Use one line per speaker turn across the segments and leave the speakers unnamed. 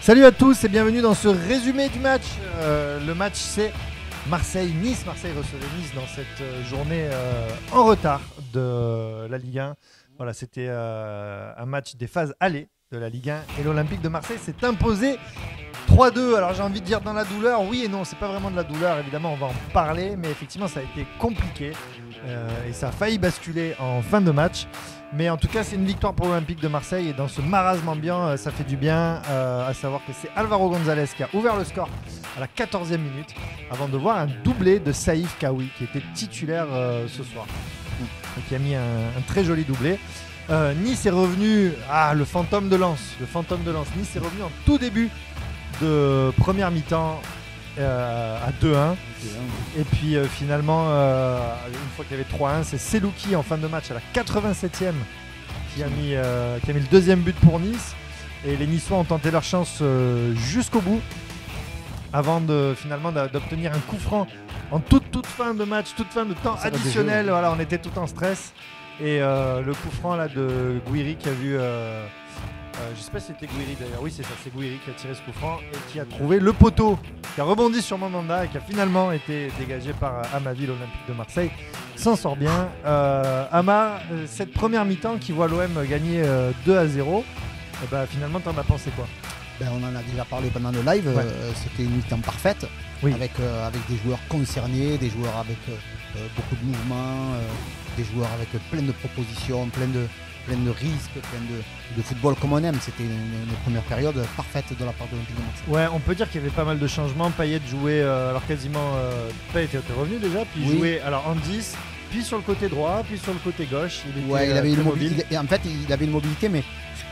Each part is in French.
Salut à tous et bienvenue dans ce résumé du match. Le match c'est Marseille-Nice. Marseille recevait Nice dans cette journée en retard de la Ligue 1. Voilà, c'était un match des phases allées de la Ligue 1 et l'Olympique de Marseille s'est imposé 3-2. Alors j'ai envie de dire dans la douleur, oui et non, c'est pas vraiment de la douleur, évidemment on va en parler, mais effectivement ça a été compliqué et ça a failli basculer en fin de match. Mais en tout cas, c'est une victoire pour l'Olympique de Marseille et dans ce marasme ambiant, ça fait du bien. À savoir que c'est Alvaro González qui a ouvert le score à la 14e minute avant de voir un doublé de Saïf Kaoui qui était titulaire ce soir. Et qui a mis un très joli doublé. Nice est revenu, le fantôme de Lens. Nice est revenu en tout début de première mi-temps à 2-1. Et puis finalement, une fois qu'il y avait 3-1, c'est Selouki en fin de match à la 87e qui a mis le deuxième but pour Nice. Et les Niçois ont tenté leur chance jusqu'au bout avant finalement d'obtenir un coup franc en toute fin de match, toute fin de temps additionnel. Voilà, on était tout en stress. Et le coup franc là, de Gouiri qui a vu... je sais pas si c'était Gouiri d'ailleurs, oui c'est ça, c'est Gouiri qui a tiré ce coup franc et qui a trouvé le poteau, qui a rebondi sur Mandanda et qui a finalement été dégagé par Amavi, l'Olympique de Marseille. S'en sort bien. Ama, cette première mi-temps qui voit l'OM gagner 2-0, finalement t'en as pensé quoi?
On en a déjà parlé pendant le live, c'était une mi-temps parfaite, oui. avec des joueurs concernés, des joueurs avec beaucoup de mouvements, des joueurs avec plein de propositions, plein de risques, plein de football comme on aime. C'était une première période parfaite de la part de l'Olympique de Marseille.
Ouais, on peut dire qu'il y avait pas mal de changements. Payet jouait, alors quasiment, Payet était revenu déjà, puis il jouait alors en 10, puis sur le côté droit, puis sur le côté gauche.
Il avait une mobilité. En fait, il avait une mobilité, mais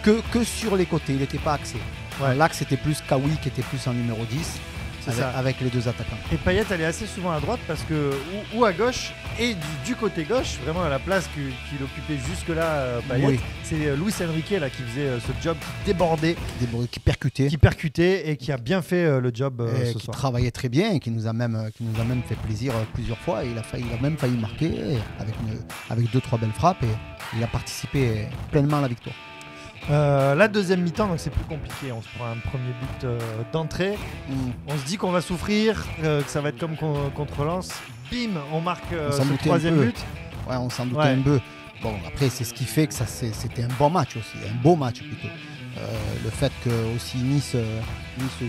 que sur les côtés, il n'était pas axé. Ouais. L'axe c'était plus Kaoui qui était plus en numéro 10. Avec les deux attaquants.
Et Payet allait assez souvent à droite parce que ou à gauche et du côté gauche, vraiment à la place qu'il occupait jusque-là, Payet. Oui. C'est Luis Enrique là qui faisait ce job, qui débordait,
qui percutait
et qui a bien fait le job ce
qui
soir.
Travaillait très bien et qui nous a même fait plaisir plusieurs fois. Il a même failli marquer avec 2-3 belles frappes et il a participé pleinement à la victoire.
La deuxième mi-temps, donc c'est plus compliqué. On se prend un premier but d'entrée. On se dit qu'on va souffrir, que ça va être comme contre Lens. Bim, on marque ce troisième but.
Ouais, on s'en doutait un peu. Bon, après, c'est ce qui fait que c'était un bon match aussi, un beau match plutôt. Le fait que aussi Nice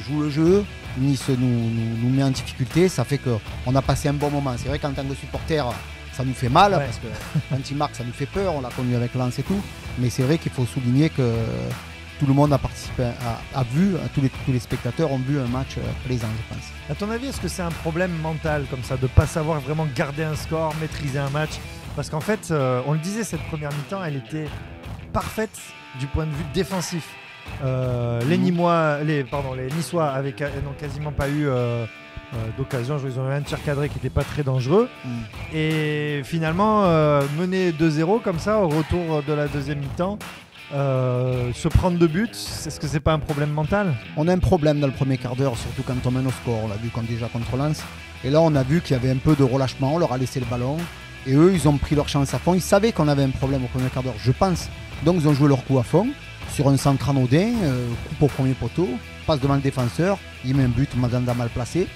joue le jeu, Nice nous met en difficulté, ça fait qu'on a passé un bon moment. C'est vrai qu'en tant que supporter, ça nous fait mal parce que quand il marque, ça nous fait peur. On l'a connu avec Lens et tout. Mais c'est vrai qu'il faut souligner que tout le monde a participé, tous les spectateurs ont vu un match plaisant, je pense.
À ton avis, est-ce que c'est un problème mental comme ça, de ne pas savoir vraiment garder un score, maîtriser un match? Parce qu'en fait, on le disait, cette première mi-temps, elle était parfaite du point de vue défensif. Les Niçois n'ont quasiment pas eu d'occasion. Ils ont eu un tir cadré qui n'était pas très dangereux. Et finalement, mener 2-0 comme ça au retour de la deuxième mi-temps, se prendre 2 buts, est-ce que c'est pas un problème mental?
On a un problème dans le premier quart d'heure, surtout quand on mène au score. On l'a vu déjà contre Lens. Et là, on a vu qu'il y avait un peu de relâchement. On leur a laissé le ballon. Et eux, ils ont pris leur chance à fond. Ils savaient qu'on avait un problème au premier quart d'heure, je pense. Donc, ils ont joué leur coup à fond. Sur un centre anodin, coupe au premier poteau, passe devant le défenseur. Il met un but, Mandanda mal placé.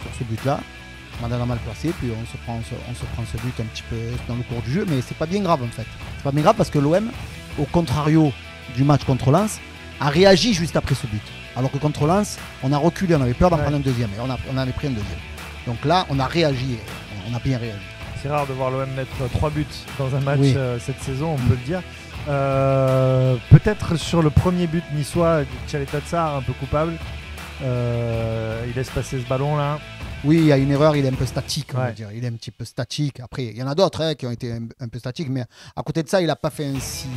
Sur ce but-là, Mandanda mal placé, puis on se prend ce but un petit peu dans le cours du jeu, mais c'est pas bien grave en fait. C'est pas bien grave parce que l'OM, au contrario du match contre Lens, a réagi juste après ce but. Alors que contre Lens, on a reculé, on avait peur d'en prendre un deuxième, et on avait pris un deuxième. Donc là, on a réagi, on a bien réagi.
C'est rare de voir l'OM mettre 3 buts dans un match cette saison, on peut le dire. Peut-être sur le premier but niçois, Tchaleta Tsar un peu coupable. Il laisse passer ce ballon là.
Oui, il y a une erreur, il est un peu statique, on va dire. Il est un petit peu statique. Après, il y en a d'autres qui ont été un peu statiques, mais à côté de ça, il n'a pas fait un si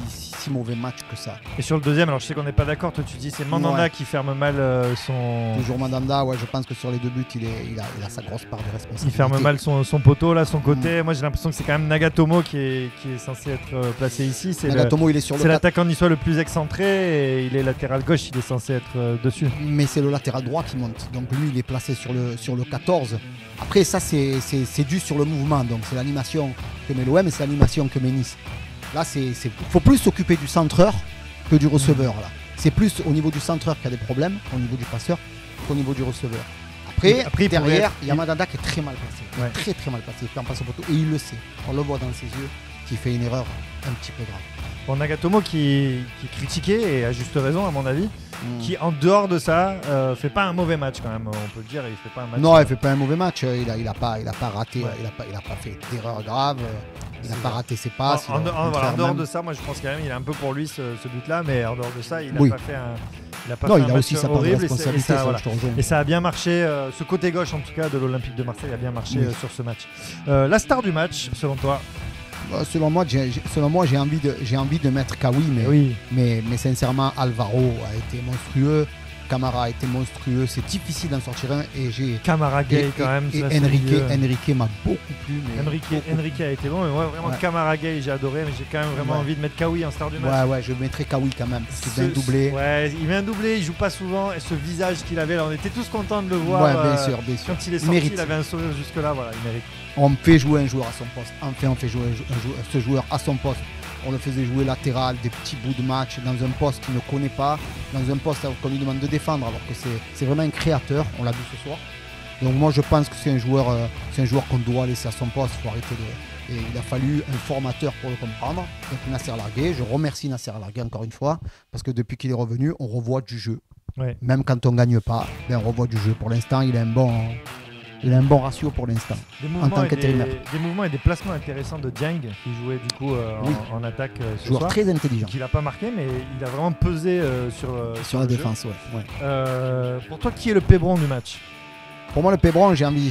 mauvais match que ça.
Et sur le deuxième, alors je sais qu'on n'est pas d'accord, toi tu dis c'est Mandanda qui ferme mal son...
Toujours Mandanda, je pense que sur les 2 buts, il a sa grosse part de responsabilité.
Il ferme mal son poteau, là, son côté. Moi j'ai l'impression que c'est quand même Nagatomo qui est censé être placé ici.
Nagatomo, il est sur
c'est l'attaquant niçois le plus excentré et il est latéral gauche, il est censé être dessus.
Mais c'est le latéral droit qui monte, donc lui il est placé sur le 14. Après ça c'est dû sur le mouvement, donc c'est l'animation que met l'OM et c'est l'animation que met Nice. Là il faut plus s'occuper du centreur que du receveur là. C'est plus au niveau du centreur qu'il y a des problèmes, au niveau du passeur, qu'au niveau du receveur. Après derrière, il y a Mandanda qui est très mal placé.
Ouais.
Très très mal placé. Il fait en passe au poteau et il le sait. On le voit dans ses yeux qu'il fait une erreur un petit peu grave.
Bon, Nagatomo qui est critiqué, et à juste raison à mon avis, qui en dehors de ça fait pas un mauvais match quand même, on peut le dire, il fait pas un match.
Non, il fait pas un mauvais match. Il a pas raté,
Ouais.
il a pas fait d'erreur grave. Il n'a
C'est
pas
vrai.
raté ses passes.
En
il a-
dehors
contrairement-
de ça, moi je pense quand même il a un peu pour lui ce but-là, mais en dehors de ça, il a
Oui.
pas fait un.
Non,
fait
il
un
a
match
aussi sa part de
horrible,
responsabilité.
et ça,
ça,
voilà.
je te rejoins.
Et ça a bien marché, ce côté gauche en tout cas de l'Olympique de Marseille a bien marché
Oui.
sur ce match. La star du match, selon toi?
Selon moi, j'ai envie de mettre Kawi,
Oui,
mais sincèrement, Alvaro a été monstrueux. Camara a été monstrueux. C'est difficile d'en sortir un. Et j'ai
Camara Gay quand même.
Et
ça, c'est mieux.
Enrique m'a beaucoup plu. Mais
Enrique a été bon, mais moi vraiment
Ouais.
Camara Gay j'ai adoré, mais j'ai quand même vraiment
Ouais.
envie de mettre Kawi en star du match.
Ouais, je mettrais Kawi quand même. Parce qu'il vient doubler.
Ouais, il vient doubler, il joue pas souvent, et ce visage qu'il avait là, on était tous contents de le voir.
Ouais, bien sûr.
Quand il est
Il
sorti,
mérite.
il avait un sourire jusque là, voilà, il mérite.
On fait jouer un joueur à son poste. Enfin, on fait jouer ce joueur à son poste. On le faisait jouer latéral, des petits bouts de match, dans un poste qu'il ne connaît pas, dans un poste qu'on lui demande de défendre, alors que c'est vraiment un créateur. On l'a vu ce soir. Donc moi, je pense que c'est un joueur qu'on doit laisser à son poste. Faut arrêter de... Et il a fallu un formateur pour le comprendre. Donc Nasser Largué, je remercie Nasser Largué encore une fois, parce que depuis qu'il est revenu, on revoit du jeu.
Ouais.
Même quand on ne gagne pas, ben on revoit du jeu. Pour l'instant, il a un bon ratio pour l'instant.
Des
En tant
mouvements,
qu'intérimaire.
des mouvements et des placements intéressants de Dieng, qui jouait du coup
Oui.
en attaque ce
Joueur
soir.
très intelligent.
Qu'il n'a pas marqué, mais il a vraiment pesé
Sur la
le jeu.
défense, ouais.
Pour toi, qui est le pébron du match?
Pour moi, le Pébron, j'ai envie.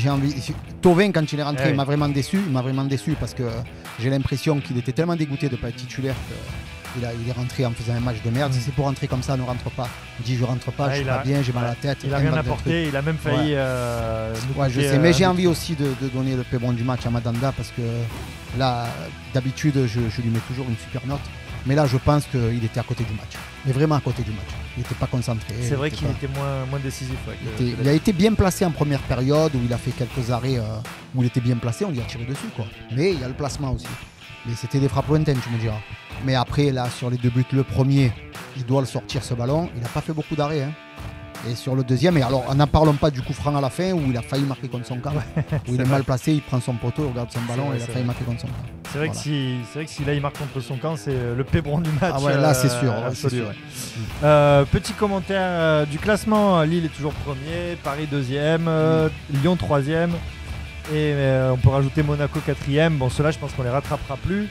Tovin, quand il est rentré,
Eh oui.
il m'a vraiment déçu parce que j'ai l'impression qu'il était tellement dégoûté de ne pas être titulaire qu'il est rentré en faisant un match de merde. Si c'est pour rentrer comme ça, ne rentre pas. Il dit je rentre pas, je suis pas bien, j'ai mal à la tête.
Il a
un
rien
balle de truc.
apporté, il a même failli. nous
Ouais, je
coûter,
sais, mais j'ai envie aussi de donner le Pébron du match à Mandanda parce que là, d'habitude, je lui mets toujours une super note. Mais là, je pense qu'il était à côté du match. Mais vraiment à côté du match. Il n'était pas concentré.
C'est vrai
il
qu'il
était
était moins décisif. Ouais,
il a été bien placé en première période où il a fait quelques arrêts où il était bien placé, on lui a tiré dessus quoi. Mais il y a le placement aussi. Mais c'était des frappes lointaines, tu me diras. Mais après, là, sur les deux buts, le premier, il doit le sortir ce ballon. Il n'a pas fait beaucoup d'arrêts. Hein. Et sur le deuxième, et alors n'en parlons pas du coup franc à la fin où il a failli marquer contre son camp. Où il est mal placé, il prend son poteau, il regarde son ballon
vrai,
et il a failli marquer contre son camp.
C'est vrai,
Voilà.
que si là il marque contre son camp, c'est le pébron du match.
Ah ouais, là c'est sûr.
absolu,
c'est sûr.
ouais. Petit commentaire du classement, Lille est toujours premier, Paris deuxième, Lyon troisième, et on peut rajouter Monaco quatrième. Bon, ceux-là je pense qu'on les rattrapera plus.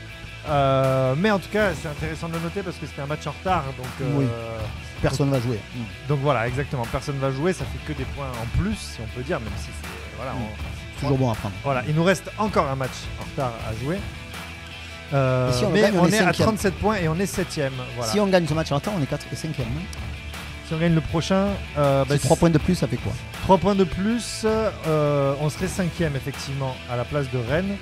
Mais en tout cas c'est intéressant de le noter parce que c'était un match en retard, donc,
Oui. Personne ne va jouer.
donc voilà, exactement, personne ne va jouer, ça fait que des points en plus si on peut dire, même si c'est, voilà,
Toujours bon à prendre.
voilà, il nous reste encore un match en retard à jouer.
Et si on
mais
gagne,
on
on est
est à
cinquième.
37 points et on est 7ème. Voilà.
Si on gagne ce match en retard, on est 4 et 5e.
Si on gagne le prochain,
Si 3 points de plus, ça fait quoi
3 points de plus, on serait 5ème effectivement à la place de Rennes,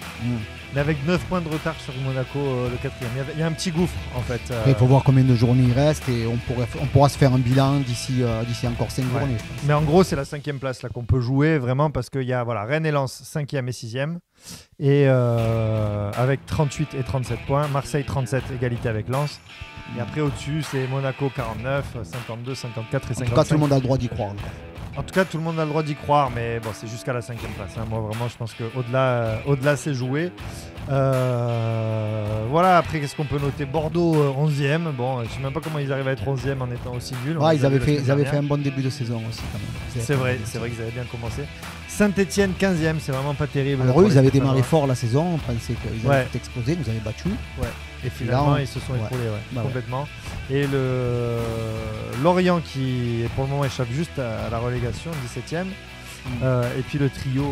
mais avec 9 points de retard sur Monaco, le 4ème. Il y a un petit gouffre en fait.
Après, il faut voir combien de journées il reste et on pourra se faire un bilan d'ici encore 5
Ouais.
journées. Je pense.
Mais en gros, c'est la 5ème place là qu'on peut jouer vraiment parce qu'il y a Rennes et Lens 5ème et 6ème. Et avec 38 et 37 points, Marseille 37, égalité avec Lens. Et après au-dessus, c'est Monaco 49, 52, 54 et
En
55.
tout cas, tout le monde a le droit d'y croire. là.
En tout cas, tout le monde a le droit d'y croire, mais bon, c'est jusqu'à la 5ème place. Hein. Moi, vraiment, je pense qu'au-delà, c'est joué. Voilà, après, qu'est-ce qu'on peut noter? Bordeaux, 11ème. Bon, je sais même pas comment ils arrivent à être 11ème en étant aussi nuls. On
Ouais,
les
ils
a
avaient
vus la
fait
semaine
un
dernière.
bon début de saison aussi. Quand même.
C'est vrai qu'ils avaient bien commencé. Saint-Etienne, 15ème, c'est vraiment pas terrible.
Alors
pour
eux,
les
ils avaient
Stéphanois.
démarré fort la saison. On pensait qu'ils
Ouais.
allaient tout exploser. Ils nous avaient battus.
Et finalement,
là,
ils se sont
ouais.
écroulés
Bah ouais.
complètement. Et Lorient, qui pour le moment échappe juste à la relégation, 17ème. Et puis le trio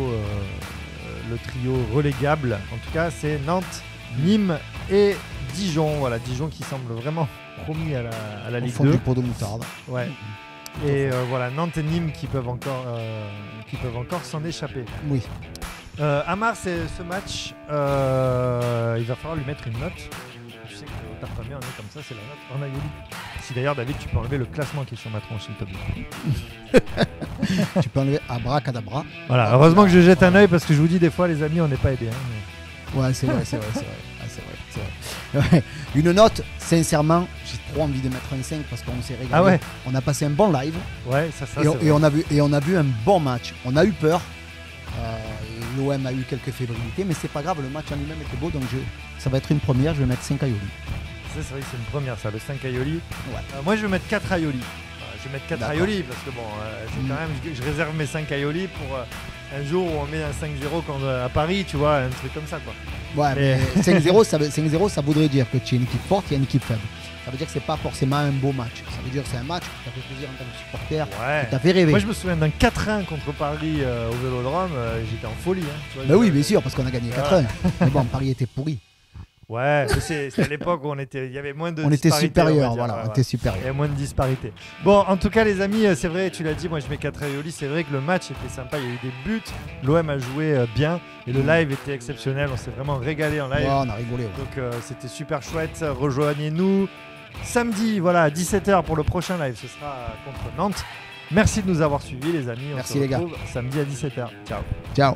relégable, en tout cas, c'est Nantes, Nîmes et Dijon. Voilà, Dijon qui semble vraiment promis à la
Au
Ligue
fond
2.
du pot de moutarde.
Ouais. Et voilà, Nantes et Nîmes qui peuvent encore s'en échapper.
Oui.
Amar, c'est ce match, il va falloir lui mettre une note. Tu sais qu'au Tartamé, on est comme ça, c'est la note en Ayoli. Si d'ailleurs, David, tu peux enlever le classement qui est sur ma tronche, s'il te plaît.
Tu peux enlever abracadabra.
Voilà, heureusement que je jette un œil parce que je vous dis, des fois, les amis, on n'est pas aidés. Hein, mais-
Ouais, c'est vrai. Ah, c'est vrai. Ouais. Une note, sincèrement, j'ai trop envie de mettre un 5 parce qu'on s'est régalé.
Ah ouais.
On a passé un bon live
Ouais, ça
et, on a vu un bon match. On a eu peur. L'OM a eu quelques fébrilités, mais c'est pas grave, le match en lui-même était beau, donc ça va être une première, je vais mettre 5 Aioli.
C'est vrai que c'est une première, ça, le 5 Aioli.
Ouais.
Moi, je vais mettre 4 Aioli. Je vais mettre 4
D'accord.
Aioli parce que bon, c'est quand même, je réserve mes 5 Aioli pour un jour où on met un 5-0 à Paris, tu vois, un truc comme ça, quoi.
Ouais, mais 5-0, ça voudrait dire que tu es une équipe forte et une équipe faible. Ça veut dire que c'est pas forcément un beau match. Ça veut dire que c'est un match qui t'a fait plaisir en tant que supporter,
Ouais.
qui t'a fait rêver.
Moi, je me souviens d'un 4-1 contre Paris au Vélodrome, j'étais en folie. Hein, tu vois,
Bah oui, bien sûr, parce qu'on a gagné 4-1. Mais bon, Paris était pourri.
Ouais, mais c'est à l'époque où il y avait moins de
On était
disparité,
supérieurs,
on va dire.
voilà,
Ouais,
on
ouais.
était
Il y
supérieurs.
avait moins de disparité. Bon, en tout cas, les amis, c'est vrai, tu l'as dit, moi je mets 4 Aioli. C'est vrai que le match était sympa, il y a eu des buts. L'OM a joué bien et le live était exceptionnel. On s'est vraiment régalé en live.
Ouais, on a rigolé. Ouais.
Donc c'était super chouette. Rejoignez-nous samedi, voilà, à 17h pour le prochain live. Ce sera contre Nantes. Merci de nous avoir suivis, les amis. On
Merci,
se
les gars.
retrouve samedi à 17h. Ciao.
Ciao.